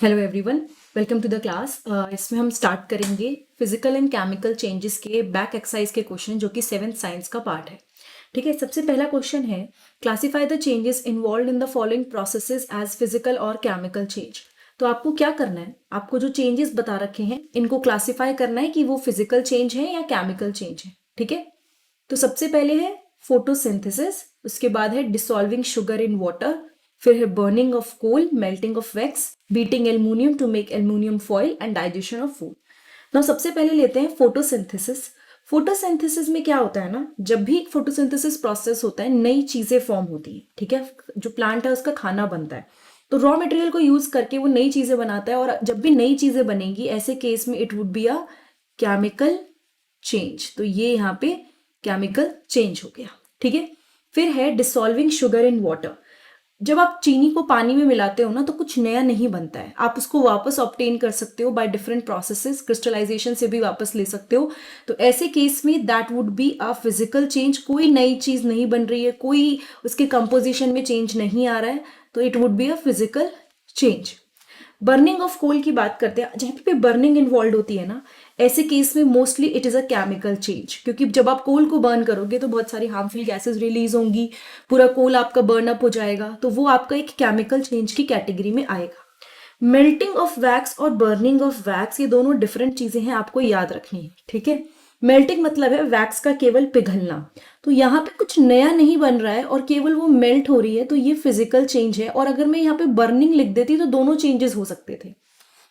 Hello everyone, welcome to the class. इसमें हम start करेंगे फिजिकल एंड केमिकल चेंजेस के बैक एक्सरसाइज के क्वेश्चन जो कि 7th साइंस का पार्ट है। ठीक है, सबसे पहला क्वेश्चन है classify the changes involve in the following processes as physical और केमिकल चेंज। तो आपको क्या करना है, आपको जो चेंजेस बता रखे हैं इनको क्लासिफाई करना है कि वो फिजिकल चेंज है या केमिकल चेंज है। ठीक है, तो सबसे पहले है फोटोसिंथेसिस, उसके बाद है डिसॉल्विंग शुगर इन वाटर, फिर है burning of coal, melting of wax, beating aluminium to make aluminium foil and digestion of food. ना सबसे पहले लेते हैं फोटोसिंथेसिस। फोटोसिंथेसिस में क्या होता है ना, जब भी फोटोसिंथेसिस प्रोसेस होता है नई चीजें फॉर्म होती है। ठीक है, जो प्लांट है उसका खाना बनता है, तो रॉ मटेरियल को यूज करके वो नई चीजें बनाता है, और जब भी नई चीजें बनेंगी ऐसे केस में it would be a chemical change. तो ये यहाँ पे केमिकल चेंज हो गया। ठीक है, फिर है डिसॉल्विंग शुगर इन वाटर। जब आप चीनी को पानी में मिलाते हो ना तो कुछ नया नहीं बनता है, आप उसको वापस ऑब्टेन कर सकते हो बाय डिफरेंट प्रोसेसेस, क्रिस्टलाइजेशन से भी वापस ले सकते हो। तो ऐसे केस में that would be a physical change, कोई नई चीज नहीं बन रही है, कोई उसके कंपोजिशन में चेंज नहीं आ रहा है, तो it would be a physical change. Burning of coal की बात करते हैं, जहां पे बर्निंग इन्वॉल्व होती है ना, ऐसे केस में mostly it is a chemical change, क्योंकि जब आप कोल को बर्न करोगे तो बहुत सारी हार्मफुल गैसेस रिलीज होंगी, पूरा कोल आपका बर्न अप हो जाएगा, तो वो आपका एक केमिकल चेंज की कैटेगरी में आएगा। मेल्टिंग ऑफ वैक्स और बर्निंग ऑफ वैक्स ये दोनों डिफरेंट चीजें हैं, आपको याद रखनी है। ठीक है, मेल्टिंग मतलब है वैक्स का केवल पिघलना, तो यहाँ पे कुछ नया नहीं बन रहा है और केवल वो मेल्ट हो रही है, तो ये फिजिकल चेंज है। और अगर मैं यहाँ पे बर्निंग लिख देती तो दोनों चेंजेस हो सकते थे।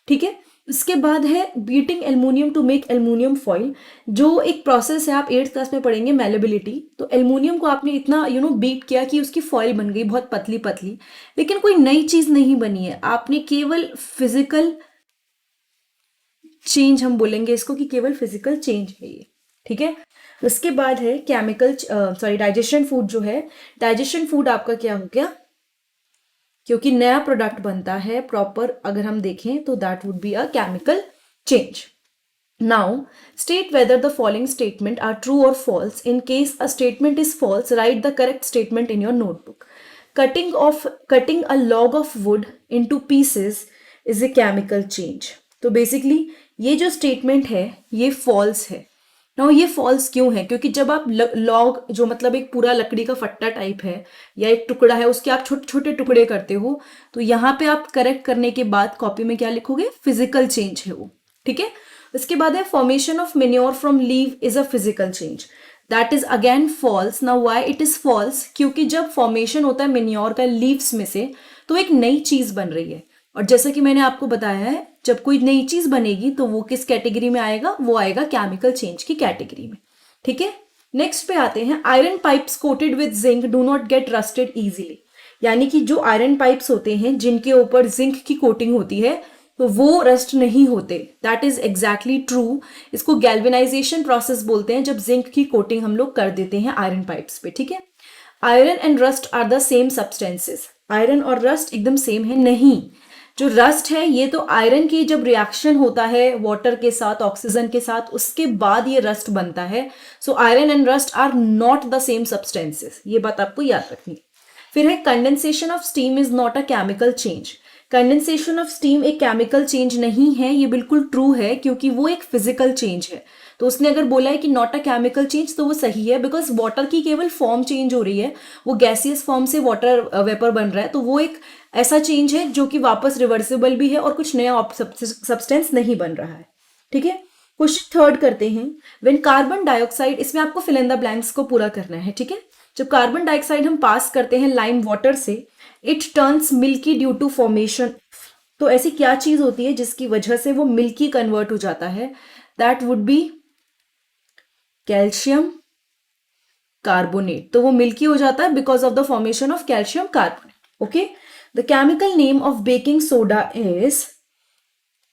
ठीक है, इसके बाद है beating aluminium to make aluminium foil, जो एक प्रोसेस है, आप 8th क्लास में पढ़ेंगे मेलेबिलिटी। तो एल्यूमिनियम को आपने इतना बीट किया कि उसकी फॉइल बन गई बहुत पतली पतली, लेकिन कोई नई चीज नहीं बनी है, आपने केवल फिजिकल चेंज, हम बोलेंगे इसको कि केवल फिजिकल चेंज है ये। ठीक है, उसके बाद है केमिकल डाइजेशन फूड जो है, डाइजेशन फूड आपका क्या हो गया, क्योंकि नया प्रोडक्ट बनता है प्रॉपर, अगर हम देखें तो that would be a chemical change. Now, state whether the following statement are true or false. In case a statement is false, write the correct statement in your notebook. Cutting a log of wood into pieces is a chemical change. तो basically ये जो statement है ये false है। Now ये false क्यों है, क्योंकि जब आप लॉग, जो मतलब एक पूरा लकड़ी का फट्टा टाइप है या एक टुकड़ा है, उसके आप छोटे छोटे टुकड़े करते हो, तो यहाँ पे आप करेक्ट करने के बाद कॉपी में क्या लिखोगे, फिजिकल चेंज है वो। ठीक है, उसके बाद है formation of manure from leave is a physical change, that is again false. Now why it is false, क्योंकि जब फॉर्मेशन होता है मेन्योर का लीव्स में से, तो एक नई चीज बन रही है, और जैसा कि मैंने आपको बताया है जब कोई नई चीज बनेगी तो वो किस कैटेगरी में आएगा, वो आएगा केमिकल चेंज की कैटेगरी में। ठीक है, नेक्स्ट पे आते हैं, iron pipes coated with zinc do not get rusted easily. यानी कि जो आयरन पाइप्स होते हैं जिनके ऊपर जिंक की कोटिंग होती है तो वो रस्ट नहीं होते, दैट इज एग्जैक्टली ट्रू। इसको गैल्वेनाइजेशन प्रोसेस बोलते हैं, जब जिंक की कोटिंग हम लोग कर देते हैं आयरन पाइप्स पे। ठीक है, iron and rust are the same substances, iron और रस्ट एकदम सेम है नहीं। जो रस्ट है ये तो आयरन की जब रिएक्शन होता है वाटर के साथ, ऑक्सीजन के साथ, उसके बाद ये रस्ट बनता है। So iron and rust are not the same substances, ये बात आपको याद रखनी है। फिर है condensation of steam is not a chemical change. Condensation of steam एक केमिकल चेंज नहीं है, ये बिल्कुल ट्रू है, क्योंकि वो एक फिजिकल चेंज है। तो उसने अगर बोला है कि नॉट अ केमिकल चेंज तो वो सही है, बिकॉज वाटर की केवल फॉर्म चेंज हो रही है, वो गैसियस फॉर्म से वाटर वेपर बन रहा है, तो वो एक ऐसा चेंज है जो कि वापस रिवर्सिबल भी है और कुछ नया सब्सटेंस नहीं बन रहा है। ठीक है, क्वेश्चन थर्ड करते हैं, व्हेन कार्बन डाइऑक्साइड, इसमें आपको फिल इन द ब्लैंक्स को पूरा करना है। ठीक है, जब कार्बन डाइऑक्साइड हम पास करते हैं लाइम वाटर से, it turns milky due to formation. तो ऐसी क्या चीज होती है जिसकी वजह से वो मिल्की कन्वर्ट हो जाता है, that would be calcium carbonate. तो वो मिल्की हो जाता है because of the formation of calcium carbonate. Okay, the chemical name of baking soda is,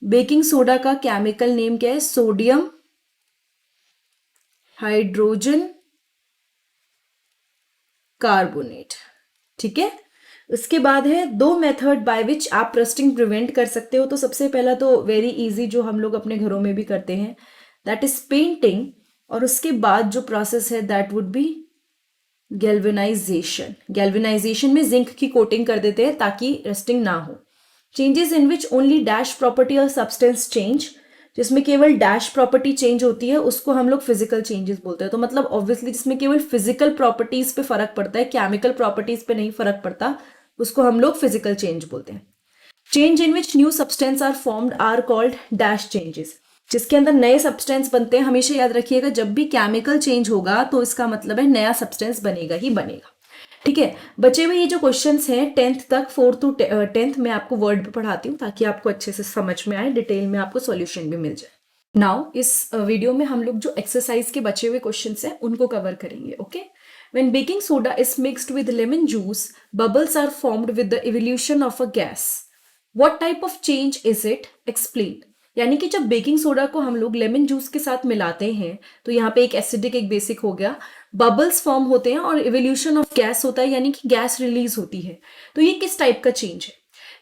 baking soda का केमिकल नेम क्या है, सोडियम हाइड्रोजन कार्बोनेट। ठीक है, उसके बाद है दो मेथड बाय विच आप रस्टिंग प्रिवेंट कर सकते हो। तो सबसे पहला तो वेरी इजी, जो हम लोग अपने घरों में भी करते हैं, दैट इज पेंटिंग, और उसके बाद जो प्रोसेस है that would be galvanisation. Galvanisation में जिंक की कोटिंग कर देते हैं ताकि रस्टिंग ना हो। Changes in which only dash property और सब्सटेंस चेंज, जिसमें केवल डैश प्रॉपर्टी चेंज होती है उसको हम लोग फिजिकल चेंजेस बोलते हैं। तो मतलब ऑब्वियसली जिसमें केवल फिजिकल प्रॉपर्टीज पे फर्क पड़ता है, केमिकल प्रॉपर्टीज पे नहीं फर्क पड़ता, उसको हम लोग फिजिकल चेंज बोलते हैं। Change in which new substance are formed are called dash changes, जिसके अंदर नए सब्सटेंस बनते हैं। हमेशा याद रखिएगा जब भी केमिकल चेंज होगा तो इसका मतलब है नया सब्सटेंस बनेगा ही बनेगा। ठीक है, बचे हुए ये जो क्वेश्चंस हैं 10th तक, 4th to 10th मैं आपको वर्ड पे पढ़ाती हूँ ताकि आपको अच्छे से समझ में आए, डिटेल में आपको सॉल्यूशन भी मिल जाए। नाउ इस वीडियो में हम लोग जो एक्सरसाइज के बचे हुए क्वेश्चंस हैं उनको कवर करेंगे। Okay, when baking soda is mixed with lemon juice bubbles are formed with the evolution of a gas, what type of change is it, explain. यानी कि जब बेकिंग सोडा को हम लोग लेमन जूस के साथ मिलाते हैं तो यहाँ पे एक एसिडिक एक बेसिक हो गया, बबल्स फॉर्म होते हैं और इवोल्यूशन ऑफ गैस होता है, यानी कि गैस रिलीज होती है। तो ये किस टाइप का चेंज है?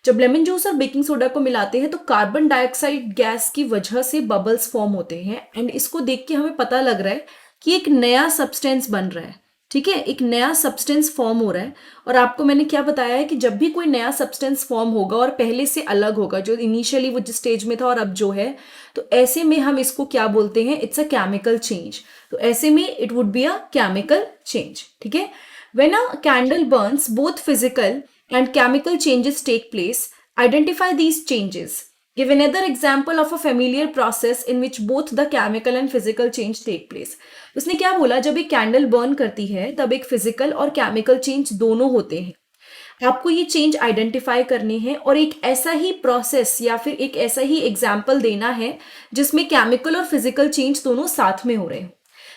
जब लेमन जूस और बेकिंग सोडा को मिलाते हैं तो कार्बन डाइऑक्साइड गैस की वजह से बबल्स फॉर्म होते हैं, एंड इसको देख के हमें पता लग रहा है कि एक नया सब्सटेंस बन रहा है। ठीक है, एक नया सब्सटेंस फॉर्म हो रहा है। और आपको मैंने क्या बताया है कि जब भी कोई नया सब्सटेंस फॉर्म होगा और पहले से अलग होगा, जो इनिशियली वो जिस स्टेज में था और अब जो है, तो ऐसे में हम इसको क्या बोलते हैं? It's a chemical change. तो ऐसे में it would be a chemical change. ठीक है, when a candle burns both physical and chemical changes take place, identify these changes, give another example of a familiar process in which both the chemical and physical change take place। उसने क्या बोला, जब एक candle burn करती है तब एक physical और केमिकल चेंज दोनों होते हैं। आपको ये चेंज आइडेंटिफाई करने हैं और एक ऐसा ही प्रोसेस या फिर एक ऐसा ही एग्जाम्पल देना है जिसमें केमिकल और फिजिकल चेंज दोनों साथ में हो रहे हैं।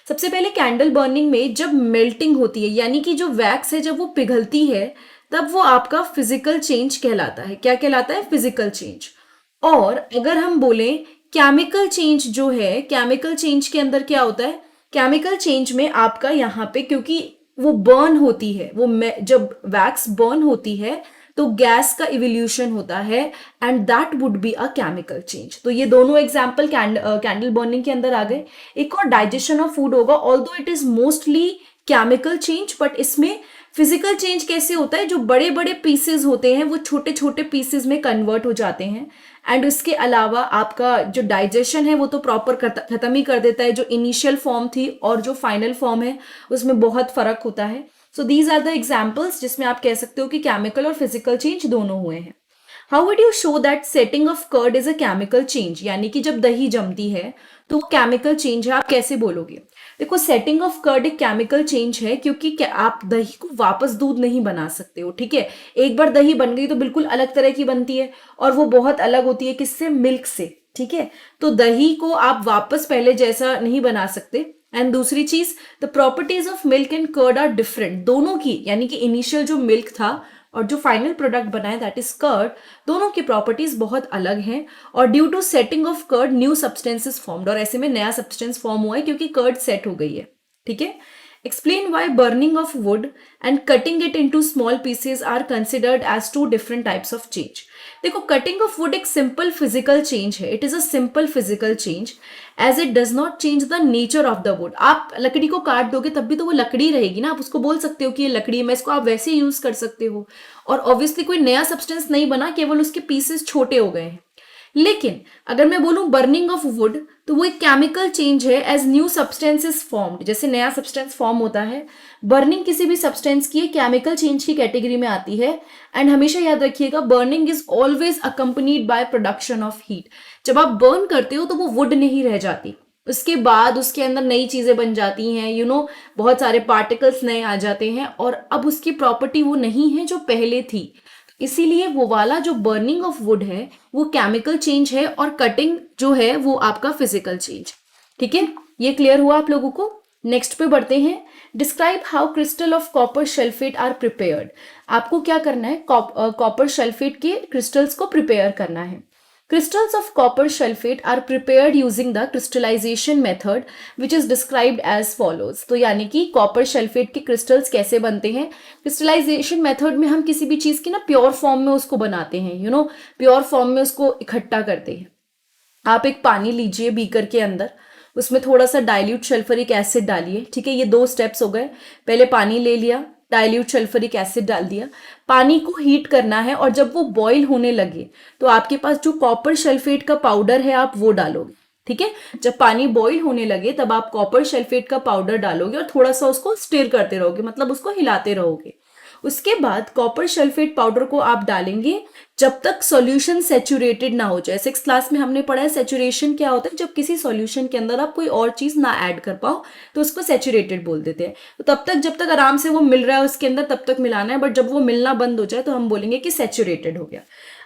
सबसे पहले कैंडल बर्निंग में जब मेल्टिंग होती है, यानी कि जो वैक्स है जब वो पिघलती है, तब वो आपका फिजिकल चेंज कहलाता है। क्या कहलाता है? Physical change. और अगर हम बोलें केमिकल चेंज जो है, केमिकल चेंज के अंदर क्या होता है? केमिकल चेंज में आपका यहाँ पे, क्योंकि वो बर्न होती है, वो जब वैक्स बर्न होती है तो गैस का इवोल्यूशन होता है, and that would be a chemical change. तो ये दोनों एग्जाम्पल कैंडल बर्निंग के अंदर आ गए। एक और डाइजेशन ऑफ फूड होगा, although it is mostly chemical change, but इसमें फिजिकल चेंज कैसे होता है? जो बड़े बड़े पीसेस होते हैं वो छोटे छोटे पीसेस में कन्वर्ट हो जाते हैं, एंड उसके अलावा आपका जो डाइजेशन है वो तो प्रॉपर खत्म ही कर देता है। जो इनिशियल फॉर्म थी और जो फाइनल फॉर्म है उसमें बहुत फर्क होता है। So these are the examples जिसमें आप कह सकते हो कि केमिकल और फिजिकल चेंज दोनों हुए हैं। How would you show that setting of curd is a chemical change, यानी कि जब दही जमती है तो वो केमिकल चेंज है, आप कैसे बोलोगे? देखो, सेटिंग ऑफ कर्ड एक केमिकल चेंज है क्योंकि आप दही को वापस दूध नहीं बना सकते हो। ठीक है, एक बार दही बन गई तो बिल्कुल अलग तरह की बनती है और वो बहुत अलग होती है किससे? मिल्क से। ठीक है, तो दही को आप वापस पहले जैसा नहीं बना सकते। एंड दूसरी चीज, the properties of milk and curd are different, दोनों की, यानी कि इनिशियल जो मिल्क था और जो फाइनल प्रोडक्ट बना है दैट इज कर्ड, दोनों की प्रॉपर्टीज बहुत अलग हैं। और due to setting of curd new substances formed, और ऐसे में नया सब्सटेंस फॉर्म हुआ है क्योंकि कर्ड सेट हो गई है। ठीक है, explain why burning of wood and cutting it into small pieces are considered as two different types of change. देखो, कटिंग ऑफ वुड एक सिंपल फिजिकल चेंज है, it is a simple physical change as it does not change the nature of the wood. आप लकड़ी को काट दोगे तब भी तो वो लकड़ी रहेगी ना, आप उसको बोल सकते हो कि ये लकड़ी है, मैं इसको आप वैसे ही यूज कर सकते हो। और ऑब्वियसली कोई नया सब्सटेंस नहीं बना, केवल उसके पीसेस छोटे हो गए हैं। लेकिन अगर मैं बोलूं बर्निंग ऑफ वुड, तो वो एक केमिकल चेंज है एज न्यू सब्सटेंसेस फॉर्म्ड, जैसे नया सब्सटेंस फॉर्म होता है। बर्निंग किसी भी सब्सटेंस की केमिकल चेंज की कैटेगरी में आती है। एंड हमेशा याद रखिएगा, burning is always accompanied by production of heat. जब आप बर्न करते हो तो वो वुड नहीं रह जाती, उसके बाद उसके अंदर नई चीजें बन जाती हैं, बहुत सारे पार्टिकल्स नए आ जाते हैं, और अब उसकी प्रॉपर्टी वो नहीं है जो पहले थी। इसीलिए वो वाला जो बर्निंग ऑफ वुड है वो केमिकल चेंज है, और कटिंग जो है वो आपका फिजिकल चेंज। ठीक है, ये क्लियर हुआ आप लोगों को? नेक्स्ट पे बढ़ते हैं। Describe how crystal of copper sulphate are prepared. आपको क्या करना है? कॉपर सल्फेट के क्रिस्टल्स को प्रिपेयर करना है। Crystals of copper sulfate are prepared using the crystallization method which is described as follows। तो यानी कि कॉपर सल्फेट के क्रिस्टल्स कैसे बनते हैं? क्रिस्टलाइजेशन मेथड में हम किसी भी चीज की ना प्योर फॉर्म में उसको बनाते हैं, प्योर फॉर्म में उसको इकट्ठा करते हैं। आप एक पानी लीजिए बीकर के अंदर, उसमें थोड़ा सा डाइल्यूट सल्फ्यूरिक एसिड डालिए। ठीक है, ये 2 स्टेप्स हो गए। पहले पानी ले लिया, डाइल्यूट सल्फ्यूरिक एसिड डाल दिया, पानी को हीट करना है और जब वो बॉईल होने लगे तो आपके पास जो कॉपर सल्फेट का पाउडर है आप वो डालोगे। ठीक है, जब पानी बॉईल होने लगे तब आप कॉपर सल्फेट का पाउडर डालोगे और थोड़ा सा उसको स्टिर करते रहोगे, मतलब उसको हिलाते रहोगे। उसके बाद कॉपर सल्फेट पाउडर को आप डालेंगे जब तक सॉल्यूशन सैचुरेटेड ना हो जाए। 6th क्लास में हमने पढ़ा है सैचुरेशन क्या होता है, जब किसी सॉल्यूशन के अंदर आप कोई और चीज ना ऐड कर पाओ तो उसको सैचुरेटेड बोल देते हैं। तो तब तक जब तक आराम से वो मिल रहा है उसके अंदर तब तक मिलाना है, बट जब वो मिलना बंद हो जाए तो हम बोलेंगे कि सैचुरेटेड हो गया।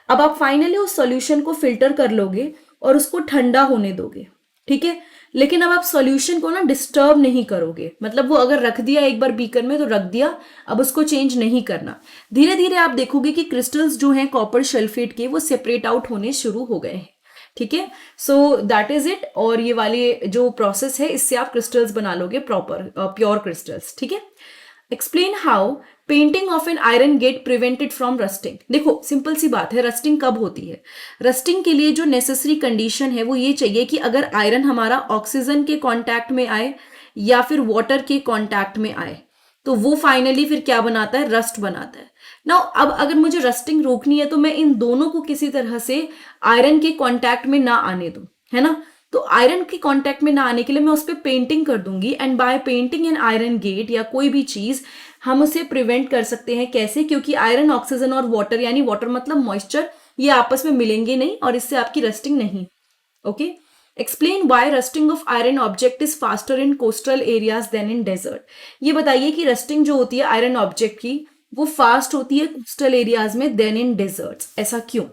अब आप फाइनली उस सॉल्यूशन को फिल्टर कर लोगे और उसको ठंडा होने दोगे। ठीक है, लेकिन अब आप सॉल्यूशन को ना डिस्टर्ब नहीं करोगे, मतलब वो अगर रख दिया एक बार बीकर में तो रख दिया, अब उसको चेंज नहीं करना। धीरे धीरे आप देखोगे कि क्रिस्टल्स जो हैं कॉपर सल्फेट के वो सेपरेट आउट होने शुरू हो गए हैं। ठीक है, सो दैट इज इट। और ये वाले जो प्रोसेस है इससे आप क्रिस्टल्स बना लोगे प्रॉपर प्योर क्रिस्टल्स। ठीक है, explain how painting of an iron gate prevented from rusting. देखो सिंपल सी बात है, रस्टिंग कब होती है? रस्टिंग के लिए जो नेसेसरी कंडीशन है वो ये चाहिए कि अगर आयरन हमारा ऑक्सीजन के कांटेक्ट में आए या फिर वाटर के कांटेक्ट में आए तो वो फाइनली फिर क्या बनाता है? रस्ट बनाता है ना। अब अगर मुझे रस्टिंग रोकनी है तो मैं इन दोनों को किसी तरह से आयरन के कांटेक्ट में ना आने दूं, है ना। तो आयरन के कांटेक्ट में ना आने के लिए मैं उस पर पेंटिंग कर दूंगी, and by painting an iron gate या कोई भी चीज हम उसे प्रिवेंट कर सकते हैं। कैसे? क्योंकि आयरन, ऑक्सीजन और वाटर, यानी वाटर मतलब मॉइस्चर, ये आपस में मिलेंगे नहीं और इससे आपकी रस्टिंग नहीं। Okay, explain why rusting of iron object is faster in coastal areas than in desert. ये बताइए कि रस्टिंग जो होती है आयरन ऑब्जेक्ट की वो फास्ट होती है कोस्टल एरियाज में देन इन डेजर्ट्स। ऐसा क्यों?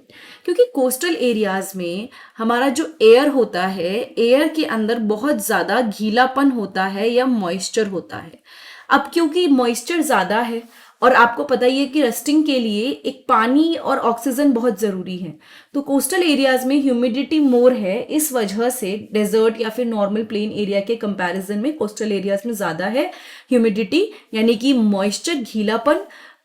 क्योंकि कोस्टल एरियाज में हमारा जो एयर होता है, एयर के अंदर बहुत ज्यादा गीलापन होता है या मॉइस्चर होता है। अब क्योंकि मॉइस्चर ज्यादा है और आपको पता ही है कि रस्टिंग के लिए एक पानी और ऑक्सीजन बहुत जरूरी है, तो कोस्टल एरियाज में ह्यूमिडिटी मोर है, इस वजह से डेजर्ट या फिर नॉर्मल प्लेन एरिया के कंपैरिजन में कोस्टल एरियाज में ज्यादा है ह्यूमिडिटी, यानी कि मॉइस्चर, गीलापन।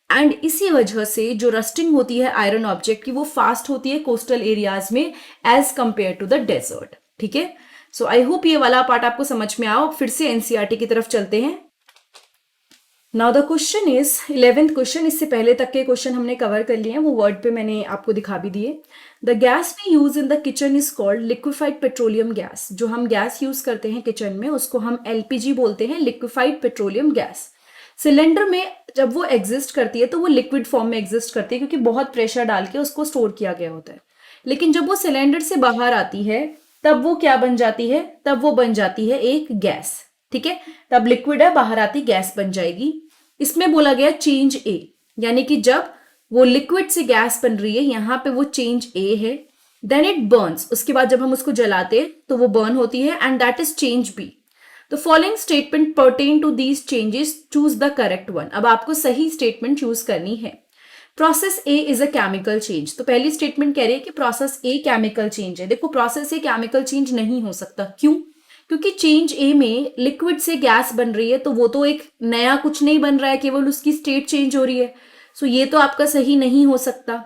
एंड इसी वजह से जो रस्टिंग होती है आयरन ऑब्जेक्ट की वो फास्ट होती है कोस्टल एरियाज में as compare to the desert. ठीक है, सो आई होप ये वाला पार्ट आपको समझ में आओ। फिर से एनसीईआरटी की तरफ चलते हैं। Now the question is 11th question. इससे पहले तक के क्वेश्चन हमने कवर कर लिए हैं, वो वर्ड पे मैंने आपको दिखा भी दिए। The gas we use in the kitchen is called liquefied petroleum gas. जो हम गैस यूज करते हैं किचन में उसको हम एलपीजी बोलते हैं, लिक्विफाइड पेट्रोलियम गैस। सिलेंडर में जब वो एग्जिस्ट करती है तो वो लिक्विड फॉर्म में एग्जिस्ट करती है क्योंकि बहुत प्रेशर डाल के उसको स्टोर किया गया होता है। लेकिन जब वो सिलेंडर से बाहर आती है तब वो क्या बन जाती है? तब वो बन जाती है एक गैस। ठीक है, तब लिक्विड है, बाहर आती गैस बन जाएगी। इसमें बोला गया चेंज ए, यानी कि जब वो लिक्विड से गैस बन रही है, यहां पे वो चेंज ए है। देन इट बर्न्स, उसके बाद जब हम उसको जलाते हैं तो वो बर्न होती है, and that is change B. The following statement pertain to these changes. Choose the correct one. अब आपको सही स्टेटमेंट चूज करनी है। Process A is a chemical change. तो पहली स्टेटमेंट कह रही है कि प्रोसेस ए केमिकल चेंज है। देखो प्रोसेस ए केमिकल चेंज नहीं हो सकता। क्यों? क्योंकि चेंज ए में लिक्विड से गैस बन रही है तो वो तो एक नया कुछ नहीं बन रहा है, केवल उसकी स्टेट चेंज हो रही है। सो ये तो आपका सही नहीं हो सकता।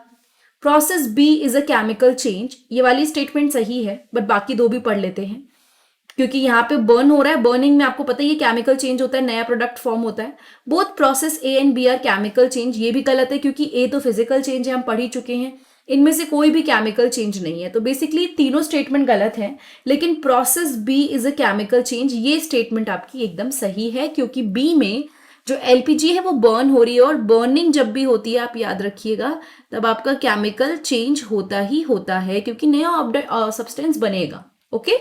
Process B is a chemical change, ये वाली स्टेटमेंट सही है, बट बाकी दो भी पढ़ लेते हैं। क्योंकि यहाँ पे बर्न हो रहा है, बर्निंग में आपको पता है ये केमिकल चेंज होता है, नया प्रोडक्ट फॉर्म होता है। Both process A and B are chemical change, ये भी गलत है क्योंकि ए तो फिजिकल चेंज है, हम पढ़ ही चुके हैं। इनमें से कोई भी केमिकल चेंज नहीं है, तो बेसिकली तीनों स्टेटमेंट गलत है। लेकिन process B is a chemical change, ये स्टेटमेंट आपकी एकदम सही है, क्योंकि बी में जो एलपीजी है वो बर्न हो रही है, और बर्निंग जब भी होती है आप याद रखिएगा तब आपका केमिकल चेंज होता ही होता है, क्योंकि नया सब्सटेंस बनेगा। ओके,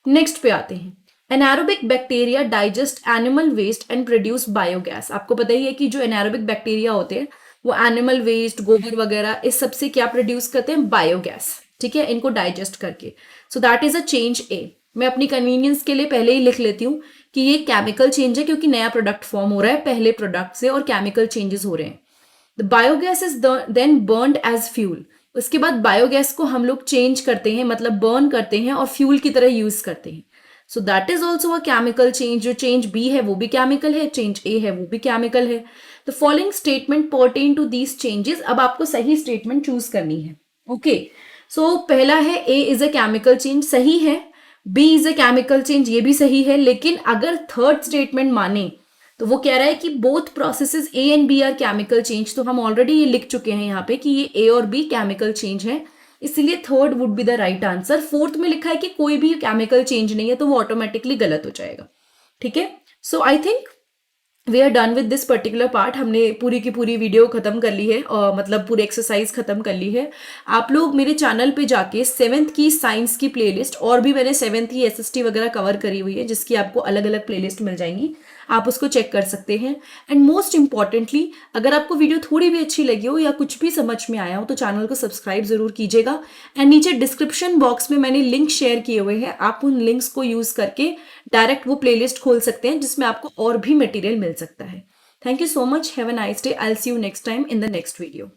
नेक्स्ट पे आते हैं। Anaerobic bacteria digest animal waste and produce biogas. आपको पता ही है कि जो एनारोबिक बैक्टीरिया होते हैं वो एनिमल वेस्ट, गोबर वगैरह इस सब से क्या प्रोड्यूस करते हैं? बायोगैस। ठीक है, इनको डाइजेस्ट करके। So that is a change A. मैं अपनी कन्वीनियंस के लिए पहले ही लिख लेती हूँ कि ये केमिकल चेंज है, क्योंकि नया प्रोडक्ट फॉर्म हो रहा है पहले प्रोडक्ट से और केमिकल चेंजेस हो रहे हैं। The biogas is then burned as fuel. उसके बाद बायोगैस को हम लोग चेंज करते हैं, मतलब बर्न करते हैं और फ्यूल की तरह यूज करते हैं। सो that is also a chemical change. जो चेंज बी है वो भी केमिकल है, चेंज ए है वो भी केमिकल है। The following statement pertain to these changes. अब आपको सही स्टेटमेंट चूज करनी है। ओके, सो पहला है A is a chemical change, सही है। B is a chemical change, ये भी सही है। लेकिन अगर थर्ड स्टेटमेंट माने तो वो कह रहा है कि both processes A and B are chemical change, तो हम ऑलरेडी ये लिख चुके हैं यहाँ पे कि ये ए और बी केमिकल चेंज है, इसलिए third would be the right answer. Fourth में लिखा है कि कोई भी केमिकल चेंज नहीं है, तो वो ऑटोमेटिकली गलत हो जाएगा। ठीक है, so I think we are done with this particular part. हमने पूरी की पूरी वीडियो खत्म कर ली है, और मतलब पूरी एक्सरसाइज खत्म कर ली है। आप लोग मेरे चैनल पे जाके 7th की साइंस की प्लेलिस्ट, और भी मैंने 7th की एसएसटी वगैरह कवर करी हुई है, जिसकी आपको अलग अलग प्लेलिस्ट मिल जाएंगी, आप उसको चेक कर सकते हैं। एंड मोस्ट इंपॉर्टेंटली, अगर आपको वीडियो थोड़ी भी अच्छी लगी हो या कुछ भी समझ में आया हो तो चैनल को सब्सक्राइब जरूर कीजिएगा। एंड नीचे डिस्क्रिप्शन बॉक्स में मैंने लिंक शेयर किए हुए हैं, आप उन लिंक्स को यूज करके डायरेक्ट वो प्लेलिस्ट खोल सकते हैं, जिसमें आपको और भी मटेरियल मिल सकता है। Thank you so much, have a nice day, I will see you next time in the next video.